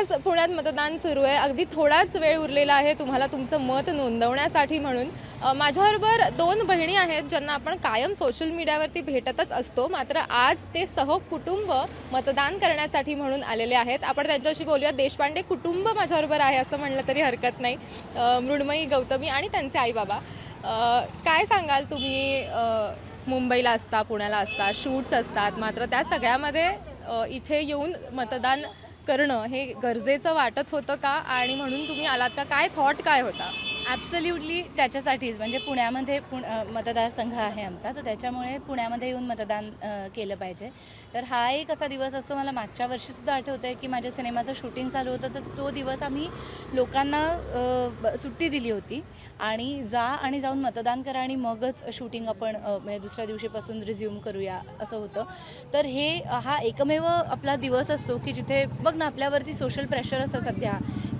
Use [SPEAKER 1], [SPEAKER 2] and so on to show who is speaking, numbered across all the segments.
[SPEAKER 1] आज पुण्यात मतदान सुरू आहे. अगदी थोडाच वेळ उरलेला आहे तुम्हाला तुमचं मत नोंदवण्यासाठी म्हणून. माझ्याबरोबर दोन बहिणी आहेत ज्यांना आपण कायम सोशल मीडियावरती भेटतच असतो, मात्र आज ते सहकुटुंब मतदान करण्यासाठी म्हणून आलेले आहेत. आपण त्यांच्याशी बोलूया. देशपांडे कुटुंब माझ्याबरोबर आहे असं म्हणलं तरी हरकत नाही. मृण्मयी, गौतमी आणि त्यांचे आई बाबा. काय सांगाल तुम्ही? मुंबईला असता, पुण्याला असता, शूट्स असतात, मात्र त्या सगळ्यामध्ये इथे येऊन मतदान करणं हे गरजेचं वाटत होतं का, आणि म्हणून तुम्ही आलात का? काय थॉट काय होता?
[SPEAKER 2] ॲब्सल्युटली त्याच्यासाठीच. म्हणजे पुण्यामध्ये मतदारसंघ आहे आमचा, तर त्याच्यामुळे पुण्यामध्ये येऊन मतदान केलं पाहिजे. तर हा एक असा दिवस असतो. मला मागच्या वर्षीसुद्धा आठवतं आहे की माझ्या सिनेमाचं शूटिंग चालू होतं, तर तो दिवस आम्ही लोकांना सुट्टी दिली होती आणि जाऊन मतदान करा आणि मगच शूटिंग आपण म्हणजे दुसऱ्या दिवशीपासून रिझ्यूम करूया असं होतं. तर हा एकमेव आपला दिवस असतो की जिथे बघ ना, आपल्यावरती सोशल प्रेशर असतं सध्या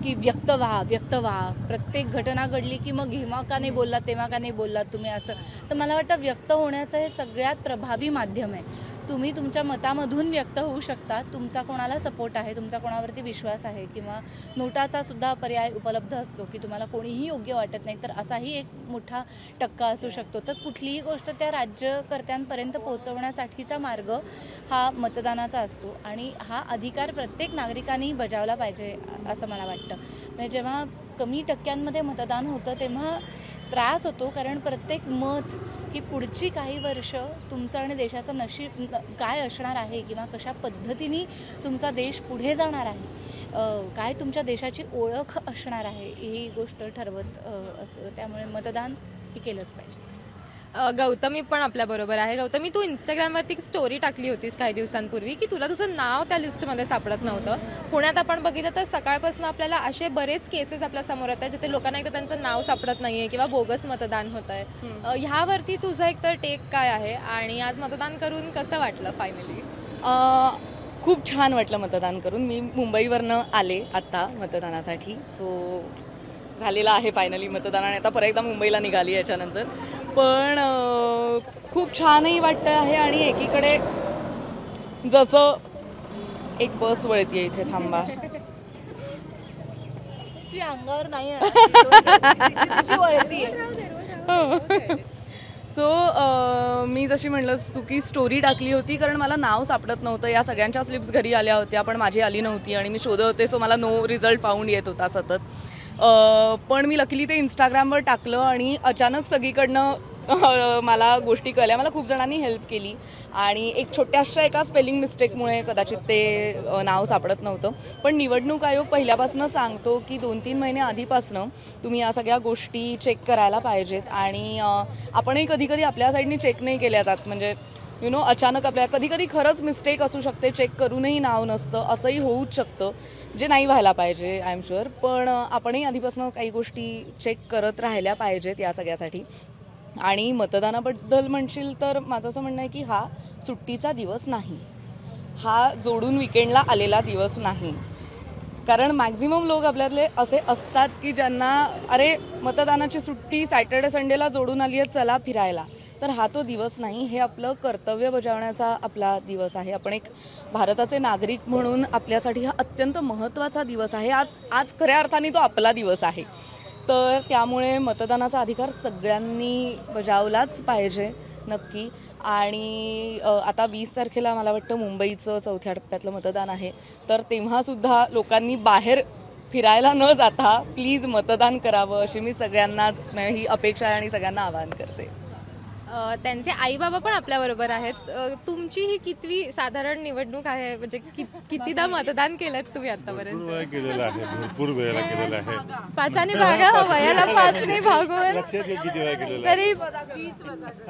[SPEAKER 2] की व्यक्त व्हा. प्रत्येक घटना घडली की मग हेव्हा का नाही बोललात, तेव्हा का नाही बोललात तुम्ही, असं. तर मला वाटतं व्यक्त होण्याचं हे सगळ्यात प्रभावी माध्यम आहे. तुम्ही तुमच्या मतामधून व्यक्त होऊ शकता. तुमचा कोणाला सपोर्ट आहे, तुमचा कोणावरती विश्वास आहे, किंवा नोटाचा सुद्धा पर्याय उपलब्ध असतो की तुम्हाला कोणीही योग्य वाटत नाही तर असाही एक मोठा टक्का असू शकतो. तर कुठलीही गोष्ट त्या राज्यकर्त्यांपर्यंत पोहोचवण्यासाठीचा मार्ग हा मतदानाचा असतो आणि हा अधिकार प्रत्येक नागरिकांनी बजावला पाहिजे असं मला वाटतं. म्हणजे जेव्हा कमी टक्क्यांमध्ये मतदान होतं तेव्हा त्रास होतो, कारण प्रत्येक मत ही पुढची काही वर्ष तुमचं आणि देशाचं नशीब काय असणार आहे, किंवा कशा पद्धतीने तुमचा देश पुढे जाणार आहे, काय तुमच्या देशाची ओळख असणार आहे, ही गोष्ट ठरवत असतं. त्यामुळे मतदान हे केलंच पाहिजे.
[SPEAKER 1] गौतमी पण आपल्या बरोबर आहे. गौतमी, तू इंस्टाग्रामवरती एक स्टोरी टाकली होतीस काही दिवसांपूर्वी की तुला तुझं नाव त्या लिस्टमध्ये सापडत नव्हतं. पुण्यात आपण बघितलं तर सकाळपासून आपल्याला असे बरेच केसेस आपल्या समोर येत आहेत जिथे लोकांना एकतर त्यांचं नाव सापडत नाहीये किंवा बोगस मतदान होत आहे. ह्यावरती तुझं एकतर टेक काय आहे, आणि आज मतदान करून कसं वाटलं फायनली?
[SPEAKER 3] खूप छान वाटलं मतदान करून. मी मुंबईवरनं आले आत्ता मतदानासाठी, सो झालेलं आहे फायनली मतदान आणि आता परत एकदा मुंबईला निघाली याच्यानंतर. पण खूप छानही वाटतं आहे. आणि एकीकडे जसं एक बस वळतीये इथे, थांबा,
[SPEAKER 2] ती अंगावर नाही वळतीये.
[SPEAKER 3] सो मी जशी म्हटलं की स्टोरी टाकली होती कारण मला नाव सापडत नव्हतं. या सगळ्यांच्या स्लिप्स घरी आल्या होत्या पण माझी आली नव्हती आणि मी शोधत होते, सो मला नो रिझल्ट फाउंड येत होता सतत. पण मी लकीली ते इंस्टाग्रामवर टाकलं आणि अचानक सगळीकडनं मला गोष्टी कळल्या. मला खूप जणांनी हेल्प केली आणि एक छोट्याशा एका स्पेलिंग मिस्टेकमुळे कदाचित ते नाव सापडत नव्हतं. पण निवडणूक आयोग पहिल्यापासून सांगतो की 2-3 महिने आधीपासून तुम्ही या सगळ्या गोष्टी चेक करायला पाहिजेत. आणि आपणही कधीकधी आपल्या साईडनी चेक नाही केल्या जात. म्हणजे अचानक आपल्याला कधीकधी खरंच मिस्टेक असू शकते, चेक करूनही नाव नसतं, असंही होऊच शकतं, जे नाही व्हायला पाहिजे आय एम शुअर. पण आपणही आधीपासून काही गोष्टी चेक करत राहिल्या पाहिजेत या सगळ्यासाठी. आणि मतदानाबद्दल म्हणशील तर माझं असं म्हणणं आहे की हा सुट्टीचा दिवस नाही, हा जोडून विकेंडला आलेला दिवस नाही. कारण मॅक्झिमम लोक आपल्यातले असे असतात की ज्यांना अरे मतदानाची सुट्टी सॅटर्डे संडेला जोडून आली आहे, चला फिरायला. तर हा तो दिवस नाही, हे आपलं कर्तव्य बजावण्याचा आपला दिवस आहे. आपण एक भारताचे नागरिक म्हणून आपल्यासाठी हा अत्यंत महत्त्वाचा दिवस आहे. आज खऱ्या अर्थाने तो आपला दिवस आहे. तर त्यामुळे मतदानाचा अधिकार सगळ्यांनी बजावलाच पाहिजे नक्की. आणि आता 20 तारखेला मला वाटतं मुंबईचं 4थ्या टप्प्यातलं मतदान आहे. तर तेव्हासुद्धा लोकांनी बाहेर फिरायला न जाता प्लीज मतदान करावं अशी मी सगळ्यांनाच ही अपेक्षा आहे आणि सगळ्यांना आवाहन करते.
[SPEAKER 1] त्यांचे आई बाबा पण आपल्याबरोबर आहेत. तुमची ही कितवी साधारण निवडणूक आहे? म्हणजे कितीदा मतदान केलं तुम्ही आतापर्यंत?
[SPEAKER 4] भरपूर वेळेला केलेलं आहे.
[SPEAKER 2] 5 भागा वयाला 5 भागून तरी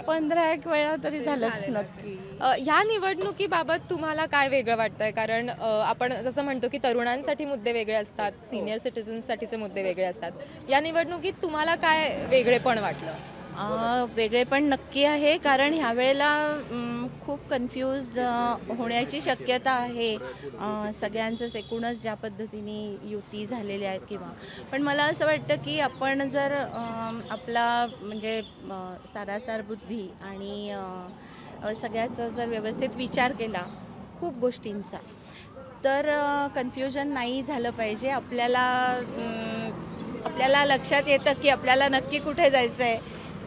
[SPEAKER 2] 15 वेळा तरी झालंच नक्की.
[SPEAKER 1] ह्या निवडणुकीबाबत तुम्हाला काय वेगळं वाटतंय? कारण आपण जसं म्हणतो की तरुणांसाठी मुद्दे वेगळे असतात, सिनियर सिटीजन्ससाठीचे मुद्दे वेगळे असतात. या निवडणुकीत तुम्हाला काय वेगळेपण वाटलं?
[SPEAKER 2] वेगळेपण नक्की आहे, कारण ह्या वेळेला खूप कन्फ्यूज्ड होण्याची शक्यता आहे. सगळ्यांचंच एकूणच ज्या पद्धतीने युती झालेल्या आहेत किंवा, पण मला असं वाटतं की आपण जर आपला म्हणजे सारासार बुद्धी आणि सगळ्याचा जर व्यवस्थित विचार केला खूप गोष्टींचा, तर कन्फ्युजन नाही झालं पाहिजे. आपल्याला लक्षात येतं की आपल्याला नक्की कुठे जायचं आहे,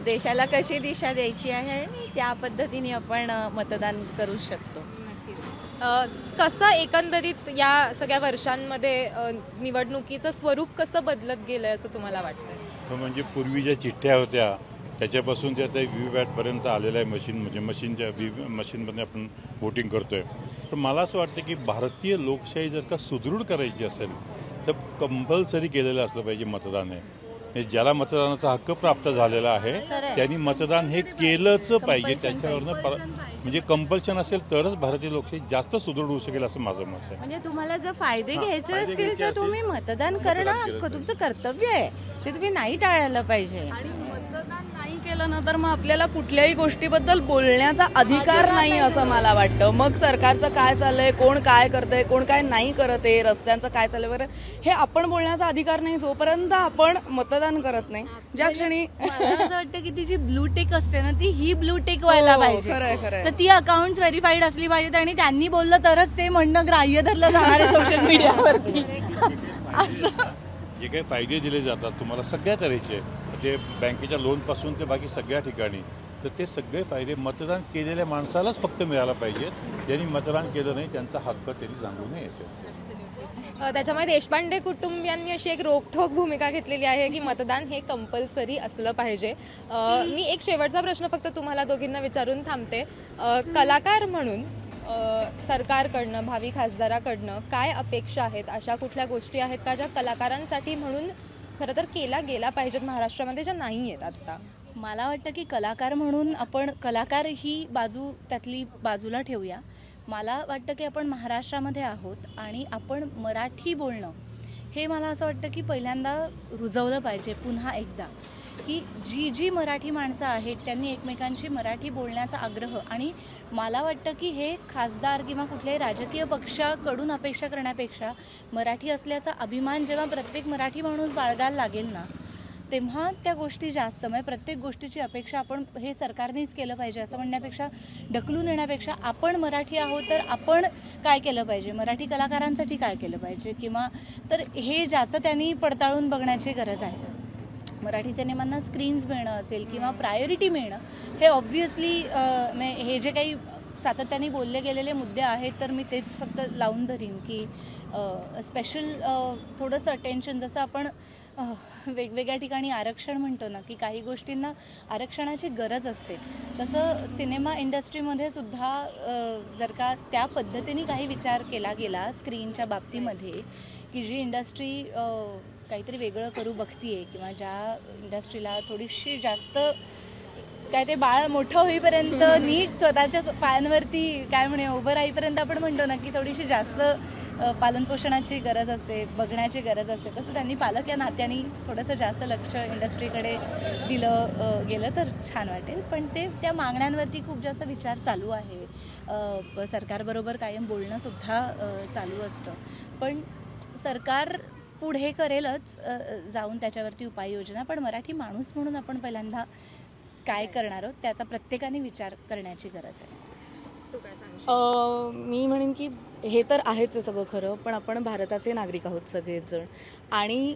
[SPEAKER 2] देशाला कशी दिशा द्यायची आहे आणि त्या पद्धतीने आपण मतदान करू शकतो.
[SPEAKER 1] कसं एकंदरीत या सगळ्या वर्षांमध्ये निवडणुकीचं स्वरूप कसं बदलत गेलंय असं तुम्हाला वाटतं?
[SPEAKER 4] म्हणजे पूर्वी ज्या चिठ्ठ्या होत्या त्याच्यापासून ते आता व्हीव्हीपॅटपर्यंत आलेलं आहे मशीन, म्हणजे मशीनच्या मशीनमध्ये आपण वोटिंग करतोय. तर मला असं वाटतं की भारतीय लोकशाही जर का सुदृढ करायची असेल तर कंपल्सरी केलेलं असलं पाहिजे मतदान हे. ज्याला मतदानाचा हक्क प्राप्त झालेला आहे त्यांनी मतदान हे केलंच पाहिजे. त्याच्यावरनं म्हणजे कंपल्शन असेल तरच भारतीय लोकशाही जास्त सुदृढ होऊ शकेल असं माझं मत आहे.
[SPEAKER 2] म्हणजे तुम्हाला जर फायदे घ्यायचे असतील तर तुम्ही मतदान करणं तुमचं कर्तव्य आहे, ते तुम्ही नाही टाळायला पाहिजे.
[SPEAKER 3] मतदान नाही केलं ना तर मग आपल्याला कुठल्याही गोष्टीबद्दल बोलण्याचा अधिकार नाही असं मला वाटतं. मग सरकारचं काय चाललंय, कोण काय करतंय, कोण काय नाही करत आहे, रस्त्यांचं काय चाललंय वगैरे, हे आपण बोलण्याचा अधिकार नाही जोपर्यंत आपण मतदान करत नाही. ज्या क्षणी
[SPEAKER 2] मला असं वाटतं की ती जी ब्लू टिक असते ना ती ही ब्लू टिक व्हायला पाहिजे.
[SPEAKER 3] खरंय.
[SPEAKER 2] तर ती अकाउंट व्हेरीफाईड असली पाहिजेत आणि त्यांनी बोललं तरच ते म्हणणं ग्राह्य धरलं जाणार आहे सोशल मीडियावरती. असं
[SPEAKER 4] जे काही फायदे दिले जातात तुम्हाला सगळ्या तऱ्हेचे, ते बँकेच्या लोनपासून ते बाकी सगळ्या ठिकाणी, तर ते सगळे फायदे मतदान केलेल्या माणसालाच फक्त मिळायला पाहिजेत. ज्यांनी मतदान केलं नाही त्यांचा हक्क त्यांनी जाणून नये याच्यात.
[SPEAKER 1] त्याच्यामुळे देशपांडे कुटुंबियांनी अशी एक रोखठोक भूमिका घेतलेली आहे की मतदान हे कंपल्सरी असलं पाहिजे. मी एक शेवटचा प्रश्न फक्त तुम्हाला दोघींना विचारून थांबते. कलाकार म्हणून सरकारकडनं, भावी खासदाराकडनं काय अपेक्षा आहेत? अशा कुठल्या गोष्टी आहेत का ज्या कलाकारांसाठी म्हणून खरं तर केला गेला पाहिजेत महाराष्ट्रामध्ये, ज्या नाही आहेत आत्ता?
[SPEAKER 2] मला वाटतं की कलाकार म्हणून आपण कलाकार ही बाजू त्यातली बाजूला ठेवूया. मला वाटतं की आपण महाराष्ट्रामध्ये आहोत आणि आपण मराठी बोलणं हे मला असं वाटतं की पहिल्यांदा रुजवलं पाहिजे पुन्हा एकदा, की जी मराठी माणसं आहेत त्यांनी एकमेकांशी मराठी बोलण्याचा आग्रह, आणि मला वाटतं की हे खासदार किंवा कुठल्याही राजकीय पक्षाकडून अपेक्षा करण्यापेक्षा मराठी असल्याचा अभिमान जेव्हा प्रत्येक मराठी माणूस बाळगायला लागेल ना तेव्हा त्या गोष्टी जास्त, म्हणजे प्रत्येक गोष्टीची अपेक्षा आपण हे सरकारनेच केलं पाहिजे असं म्हणण्यापेक्षा, ढकलून येण्यापेक्षा आपण मराठी आहोत तर आपण काय केलं पाहिजे, मराठी कलाकारांसाठी काय केलं पाहिजे, किंवा तर हे ज्याचं त्यांनी पडताळून बघण्याची गरज आहे. मराठी सिनेमांना स्क्रीन्स मिळणं असेल किंवा प्रायोरिटी मिळणं हे ऑब्व्हियसली हे जे काही सातत्याने बोलले गेलेले मुद्दे आहेत तर मी तेच फक्त लावून धरीन की स्पेशल थोडंसं अटेन्शन, जसं आपण वेगवेगळ्या ठिकाणी आरक्षण म्हणतो ना की काही गोष्टींना आरक्षणाची गरज असते, तसं सिनेमा इंडस्ट्रीमध्ये सुद्धा जर का त्या पद्धतीने काही विचार केला गेला स्क्रीनच्या बाबतीमध्ये, की जी इंडस्ट्री काहीतरी वेगळं करू बघतीये किंवा ज्या इंडस्ट्रीला थोडीशी जास्त काय ते बाळ मोठं होईपर्यंत नीट स्वतःच्या पायांवरती काय म्हणे उभं राहीपर्यंत आपण म्हणतो ना की थोडीशी जास्त पालनपोषणाची गरज असते, बघण्याची गरज असते, तसं त्यांनी पालक या नात्याने थोडंसं जास्त लक्ष इंडस्ट्रीकडे दिलं गेलं तर छान वाटेल. पण त्या मागण्यांवरती खूप जास्त विचार चालू आहे. सरकारबरोबर कायम बोलणंसुद्धा चालू असतं, पण सरकार पुढे करेलच जाऊन त्याच्यावरती उपाययोजना, पण मराठी माणूस म्हणून आपण पहिल्यांदा काय करणार आहोत त्याचा प्रत्येकाने विचार करण्याची गरज आहे.
[SPEAKER 3] मी म्हणेन की हे तर आहेच सगळं खरं, पण आपण भारताचे नागरिक आहोत सगळेच जण, आणि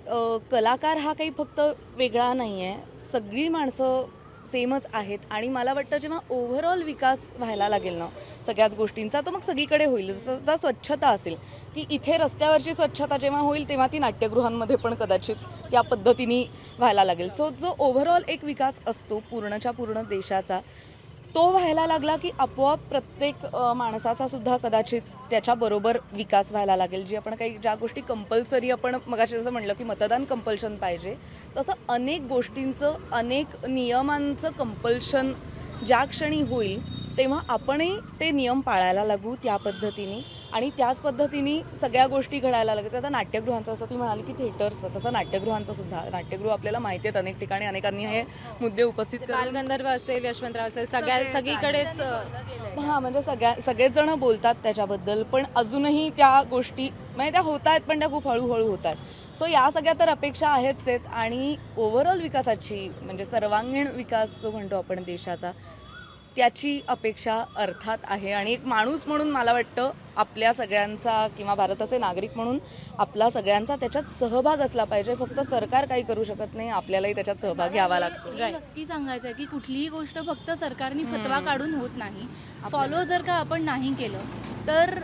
[SPEAKER 3] कलाकार हा काही फक्त वेगळा नाही आहे, सगळी माणसं सेमच आहेत. आणि मला वाटतं जेव्हा ओव्हरऑल विकास व्हायला लागेल ना सगळ्याच गोष्टींचा, तो मग सगळीकडे होईल. जसं स्वच्छता असेल की इथे रस्त्यावरची स्वच्छता जेव्हा होईल तेव्हा ती नाट्यगृहांमध्ये पण कदाचित त्या पद्धतीने व्हायला लागेल. सो जो ओव्हरऑल एक विकास असतो पूर्णच्या पूर्ण देशाचा, तो व्हायला लागला की आपोआप प्रत्येक माणसाचा सुद्धा कदाचित त्याच्याबरोबर विकास व्हायला लागेल. जी आपण काही ज्या गोष्टी कंपल्सरी, आपण मगाशी जसं म्हटलं की मतदान कंपल्शन पाहिजे, तसं अनेक गोष्टींचं, अनेक नियमांचं कंपल्शन ज्या क्षणी होईल तेव्हा आपणही ते नियम पाळायला लागू त्या पद्धतीने, आणि त्याच पद्धतीने सगळ्या गोष्टी घडायला लागतात. आता नाट्यगृहांचं, असं ती म्हणाली की थिएटर्सचं, तसं नाट्यगृहांचं सुद्धा, नाट्यगृह आपल्याला माहिती आहेत अनेक ठिकाणी अनेकांनी हे मुद्दे उपस्थित केले.
[SPEAKER 1] बालगंधर्व असेल, यशवंतराव असेल, सगळीकडेच
[SPEAKER 3] हां, म्हणजे सगळेच जण बोलतात त्याच्याबद्दल, पण अजूनही त्या गोष्टी म्हणजे त्या होत आहेत, पण त्या खूप हळूहळू होत आहेत. सो या सगळ्या तर अपेक्षा आहेच आहेत, आणि ओव्हरऑल विकासाची म्हणजे सर्वांगीण विकास जो म्हणतो आपण देशाचा, त्याची अपेक्षा अर्थात आहे. आणि एक माणूस म्हणून मला वाटतं आपल्या सगळ्यांचा किंवा भारताचे नागरिक म्हणून आपला सगळ्यांचा त्याच्यात सहभाग असला पाहिजे. फक्त सरकार काही करू शकत नाही, आपल्यालाही त्याच्यात सहभाग घ्यावा लागतो.
[SPEAKER 2] हे नक्की सांगायचं आहे की कुठलीही गोष्ट फक्त सरकारने फतवा काढून होत नाही. फॉलो जर का आपण नाही केलं तर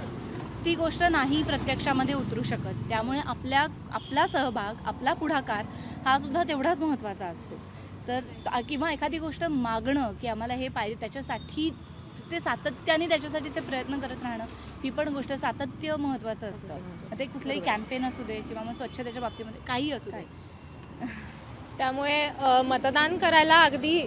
[SPEAKER 2] ती गोष्ट नाही प्रत्यक्षामध्ये उतरू शकत. त्यामुळे आपला सहभाग, आपला पुढाकार हा सुद्धा तेवढाच महत्त्वाचा असतो. तर किंवा एखादी गोष्ट मागणं की आम्हाला हे पाहिजे, त्याच्यासाठी ते सातत्याने त्याच्यासाठीचे प्रयत्न करत राहणं, ही पण गोष्ट सातत्य महत्त्वाचं असतं. ते कुठलंही कॅम्पेन असू दे किंवा मग स्वच्छतेच्या बाबतीमध्ये काही असू दे.
[SPEAKER 1] त्यामुळे मतदान करायला अगदी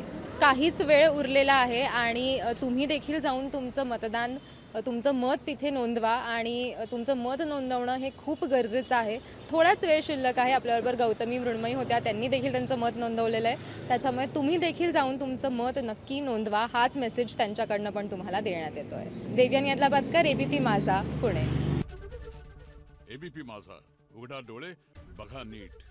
[SPEAKER 1] काहीच वेळ उरलेला आहे आणि तुम्ही देखील जाऊन तुमचं मत तिथे नोंदवा आणि तुमचं मत नोंदवणं हे खूप गरजेचं आहे. थोडाच वेळ शिल्लक आहे. आपल्याबरोबर गौतमी मृण्मयी होत्या, त्यांनी देखील त्यांचं मत नोंदवलेलं आहे. त्याच्यामुळे तुम्ही देखील जाऊन तुमचं मत नक्की नोंदवा, हाच मेसेज त्यांच्याकडनं पण तुम्हाला देण्यात येतोय. देव्यानी यादलाबादकर, एबीपी माझा, पुणे.
[SPEAKER 5] एबीपी माझा, उघडा डोळे बघा नीट.